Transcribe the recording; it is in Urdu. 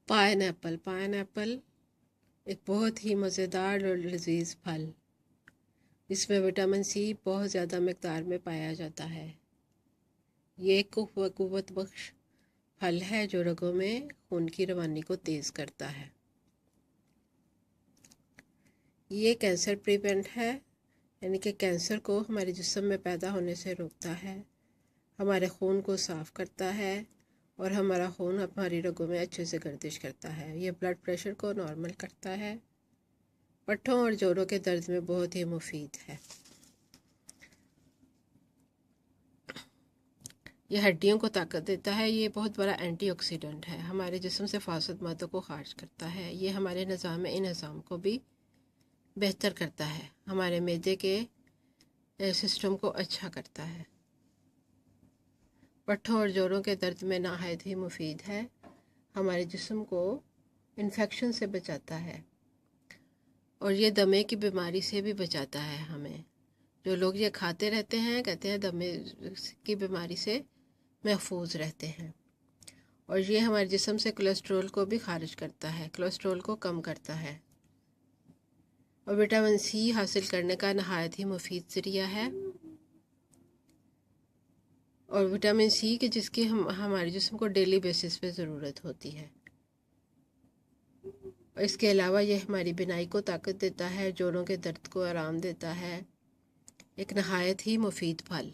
پائن ایپل ایک بہت ہی مزیدار اور لذیذ پھل، جس میں وٹامن سی بہت زیادہ مقدار میں پایا جاتا ہے۔ یہ ایک قوت بخش پھل ہے جو رگوں میں خون کی روانی کو تیز کرتا ہے۔ یہ کینسر پریونٹ ہے، یعنی کہ کینسر کو ہمارے جسم میں پیدا ہونے سے روکتا ہے، ہمارے خون کو صاف کرتا ہے اور ہمارا خون ہماری رگوں میں اچھے سے گردش کرتا ہے۔ یہ بلڈ پریشر کو نارمل کرتا ہے، پٹھوں اور جوڑوں کے درد میں بہت ہی مفید ہے۔ یہ ہڈیوں کو طاقت دیتا ہے، یہ بہت بڑا اینٹی آکسیڈنٹ ہے، ہمارے جسم سے فاسد مادوں کو خارج کرتا ہے، یہ ہمارے نظام انہضام کو بھی بہتر کرتا ہے، ہمارے معدے کے سسٹم کو اچھا کرتا ہے، پٹھوں اور جوڑوں کے درد میں نہایت ہی مفید ہے، ہمارے جسم کو انفیکشن سے بچاتا ہے، اور یہ دمے کی بیماری سے بھی بچاتا ہے ہمیں۔ جو لوگ یہ کھاتے رہتے ہیں کہتے ہیں دمے کی بیماری سے محفوظ رہتے ہیں، اور یہ ہمارے جسم سے کولیسٹرول کو بھی خارج کرتا ہے، کولیسٹرول کو کم کرتا ہے، اور وٹامن سی حاصل کرنے کا نہایت ہی مفید ذریعہ ہے، اور وٹامن سی کی جس کی ہمارے جسم کو ڈیلی بیسس پہ ضرورت ہوتی ہے، اور اس کے علاوہ یہ ہماری بینائی کو طاقت دیتا ہے، جوڑوں کے درد کو آرام دیتا ہے، ایک نہایت ہی مفید پھل۔